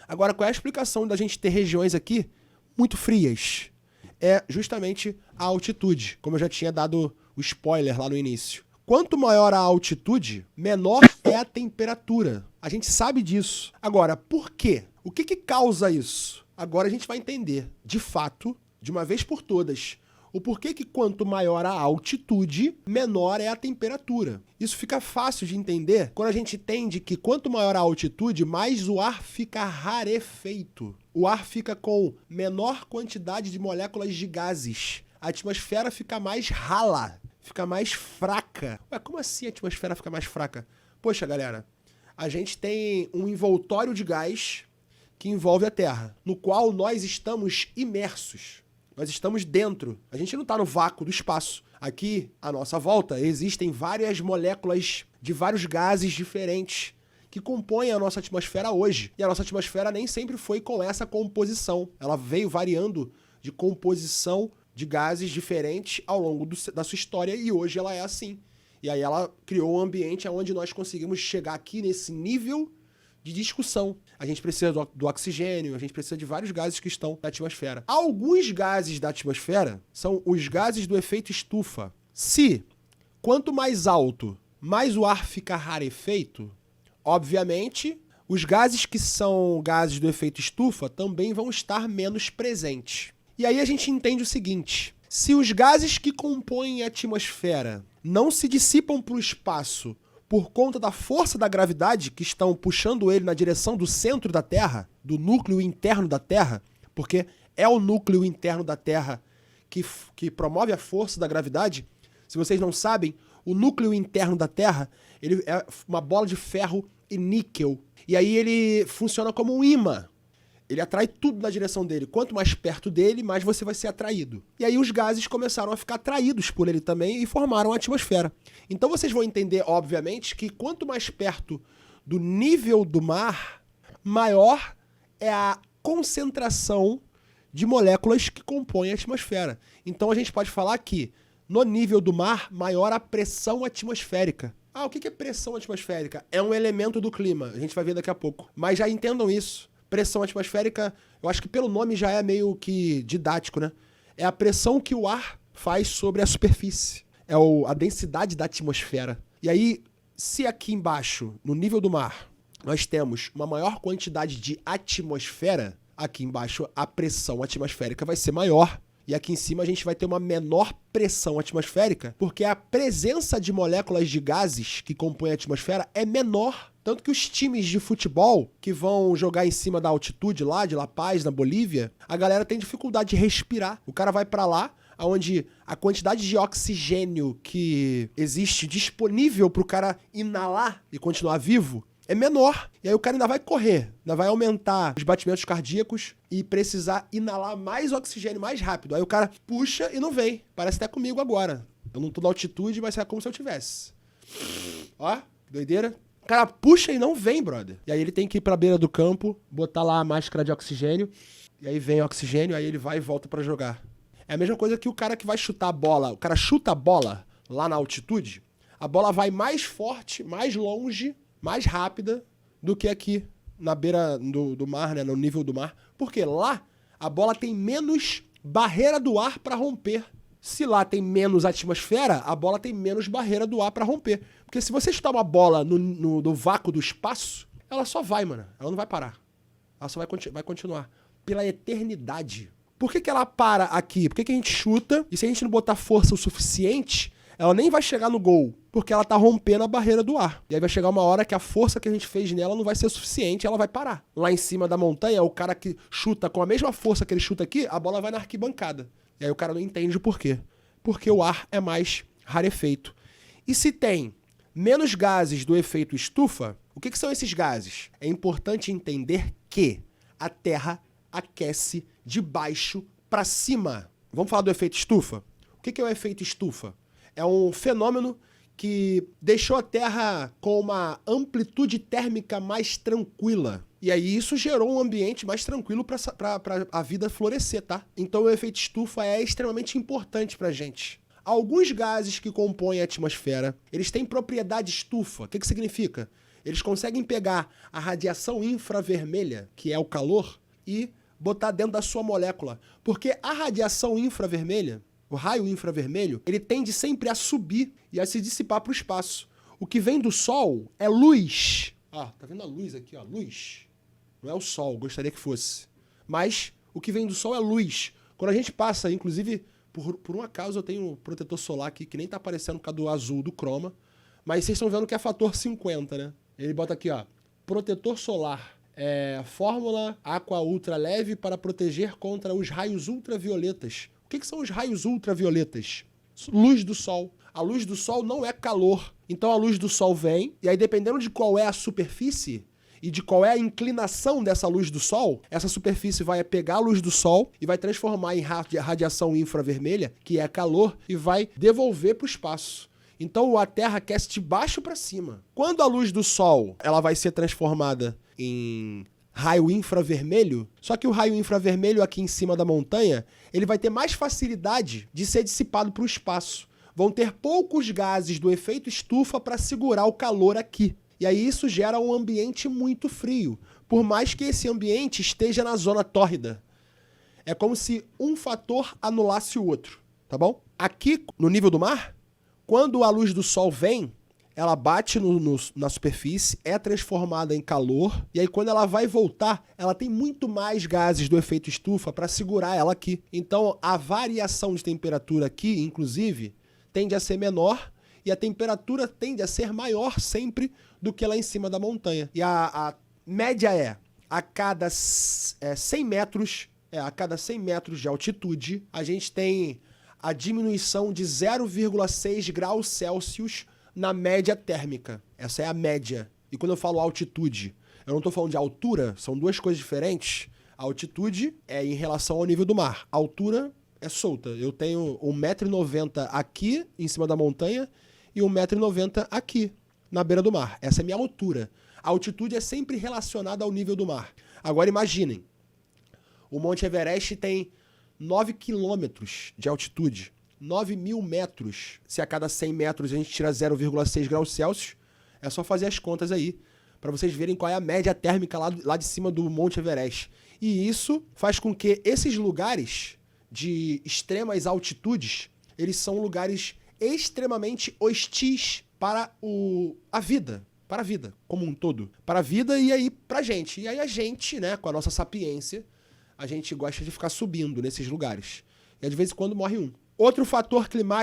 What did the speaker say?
Agora, qual é a explicação da gente ter regiões aqui muito frias? É justamente a altitude, como eu já tinha dado o spoiler lá no início. Quanto maior a altitude, menor é a temperatura. A gente sabe disso. Agora, por quê? O que causa isso? Agora a gente vai entender, de fato, de uma vez por todas, o porquê que quanto maior a altitude, menor é a temperatura. Isso fica fácil de entender quando a gente entende que quanto maior a altitude, mais o ar fica rarefeito. O ar fica com menor quantidade de moléculas de gases. A atmosfera fica mais rala, fica mais fraca. Ué, como assim a atmosfera fica mais fraca? Poxa, galera, a gente tem um envoltório de gás que envolve a Terra, no qual nós estamos imersos. Nós estamos dentro. A gente não está no vácuo do espaço. Aqui, à nossa volta, existem várias moléculas de vários gases diferentes que compõem a nossa atmosfera hoje. E a nossa atmosfera nem sempre foi com essa composição. Ela veio variando de composição de gases diferentes ao longo da sua história e hoje ela é assim. E aí ela criou um ambiente onde nós conseguimos chegar aqui nesse nível de discussão. A gente precisa do oxigênio, a gente precisa de vários gases que estão na atmosfera. Alguns gases da atmosfera são os gases do efeito estufa. Se quanto mais alto, mais o ar fica rarefeito, obviamente, os gases que são gases do efeito estufa também vão estar menos presentes. E aí a gente entende o seguinte: se os gases que compõem a atmosfera não se dissipam para o espaço por conta da força da gravidade que estão puxando ele na direção do centro da Terra, do núcleo interno da Terra, porque é o núcleo interno da Terra que promove a força da gravidade. Se vocês não sabem, o núcleo interno da Terra ele é uma bola de ferro e níquel. E aí ele funciona como um imã. Ele atrai tudo na direção dele. Quanto mais perto dele, mais você vai ser atraído. E aí os gases começaram a ficar atraídos por ele também e formaram a atmosfera. Então vocês vão entender, obviamente, que quanto mais perto do nível do mar, maior é a concentração de moléculas que compõem a atmosfera. Então a gente pode falar que no nível do mar, maior a pressão atmosférica. Ah, o que é pressão atmosférica? É um elemento do clima. A gente vai ver daqui a pouco. Mas já entendam isso. Pressão atmosférica, eu acho que pelo nome já é meio que didático, né? É a pressão que o ar faz sobre a superfície. É a densidade da atmosfera. E aí, se aqui embaixo, no nível do mar, nós temos uma maior quantidade de atmosfera, aqui embaixo a pressão atmosférica vai ser maior. E aqui em cima a gente vai ter uma menor pressão atmosférica, porque a presença de moléculas de gases que compõem a atmosfera é menor. Tanto que os times de futebol que vão jogar em cima da altitude lá, de La Paz, na Bolívia, a galera tem dificuldade de respirar. O cara vai pra lá, onde a quantidade de oxigênio que existe disponível pro cara inalar e continuar vivo é menor. E aí o cara ainda vai correr, ainda vai aumentar os batimentos cardíacos e precisar inalar mais oxigênio mais rápido. Aí o cara puxa e não vem. Parece até comigo agora. Eu não tô na altitude, mas é como se eu tivesse. Ó, que doideira. O cara puxa e não vem, brother. E aí ele tem que ir pra beira do campo, botar lá a máscara de oxigênio, e aí vem o oxigênio, aí ele vai e volta pra jogar. É a mesma coisa que o cara que vai chutar a bola. O cara chuta a bola lá na altitude, a bola vai mais forte, mais longe, mais rápida do que aqui na beira do mar, né, no nível do mar. Porque lá a bola tem menos barreira do ar para romper. Se lá tem menos atmosfera, a bola tem menos barreira do ar para romper. Porque se você chutar uma bola no vácuo do espaço, ela só vai, mano. Ela não vai parar. Ela só vai continuar pela eternidade. Por que ela para aqui? Por que a gente chuta e se a gente não botar força o suficiente, ela nem vai chegar no gol? Porque ela tá rompendo a barreira do ar. E aí vai chegar uma hora que a força que a gente fez nela não vai ser suficiente e ela vai parar. Lá em cima da montanha, o cara que chuta com a mesma força que ele chuta aqui, a bola vai na arquibancada. E aí o cara não entende o porquê. Porque o ar é mais rarefeito. E se tem menos gases do efeito estufa, o que são esses gases? É importante entender que a Terra aquece de baixo para cima. Vamos falar do efeito estufa? O que é o efeito estufa? É um fenômeno que deixou a Terra com uma amplitude térmica mais tranquila. E aí isso gerou um ambiente mais tranquilo para a vida florescer, tá? Então o efeito estufa é extremamente importante pra gente. Alguns gases que compõem a atmosfera, eles têm propriedade estufa. O que significa? Eles conseguem pegar a radiação infravermelha, que é o calor, e botar dentro da sua molécula. Porque a radiação infravermelha, o raio infravermelho, ele tende sempre a subir e a se dissipar para o espaço. O que vem do Sol é luz. Tá vendo a luz aqui, ó? Luz. Não é o Sol, gostaria que fosse. Mas o que vem do Sol é luz. Quando a gente passa, inclusive, por um acaso eu tenho um protetor solar aqui, que nem tá aparecendo por causa do azul do croma, mas vocês estão vendo que é fator 50, né? Ele bota aqui, ó, protetor solar. Fórmula Aqua Ultra Leve para proteger contra os raios ultravioletas. O que são os raios ultravioletas? Luz do Sol. A luz do Sol não é calor. Então a luz do Sol vem, e aí dependendo de qual é a superfície e de qual é a inclinação dessa luz do Sol, essa superfície vai pegar a luz do Sol e vai transformar em radiação infravermelha, que é calor, e vai devolver para o espaço. Então a Terra aquece de baixo para cima. Quando a luz do Sol ela vai ser transformada em raio infravermelho, só que o raio infravermelho aqui em cima da montanha, ele vai ter mais facilidade de ser dissipado para o espaço. Vão ter poucos gases do efeito estufa para segurar o calor aqui. E aí isso gera um ambiente muito frio, por mais que esse ambiente esteja na zona tórrida. É como se um fator anulasse o outro, tá bom? Aqui, no nível do mar, quando a luz do Sol vem, ela bate na superfície, é transformada em calor, e aí quando ela vai voltar, ela tem muito mais gases do efeito estufa para segurar ela aqui. Então a variação de temperatura aqui, inclusive, tende a ser menor, e a temperatura tende a ser maior sempre do que lá em cima da montanha. E a média é, a cada 100 metros de altitude, a gente tem a diminuição de 0,6 graus Celsius na média térmica. Essa é a média. E quando eu falo altitude, eu não estou falando de altura, são duas coisas diferentes. A altitude é em relação ao nível do mar. A altura é solta. Eu tenho 1,90 m aqui, em cima da montanha, e 1,90 m aqui, na beira do mar. Essa é a minha altura. A altitude é sempre relacionada ao nível do mar. Agora imaginem, o Monte Everest tem 9 quilômetros de altitude, 9.000 metros. Se a cada 100 metros a gente tira 0,6 graus Celsius, é só fazer as contas aí, para vocês verem qual é a média térmica lá de cima do Monte Everest. E isso faz com que esses lugares de extremas altitudes, eles são lugares extremamente hostis para a vida como um todo. Para a vida e aí pra gente. E aí a gente, né, com a nossa sapiência, a gente gosta de ficar subindo nesses lugares. E de vez em quando morre um. Outro fator climático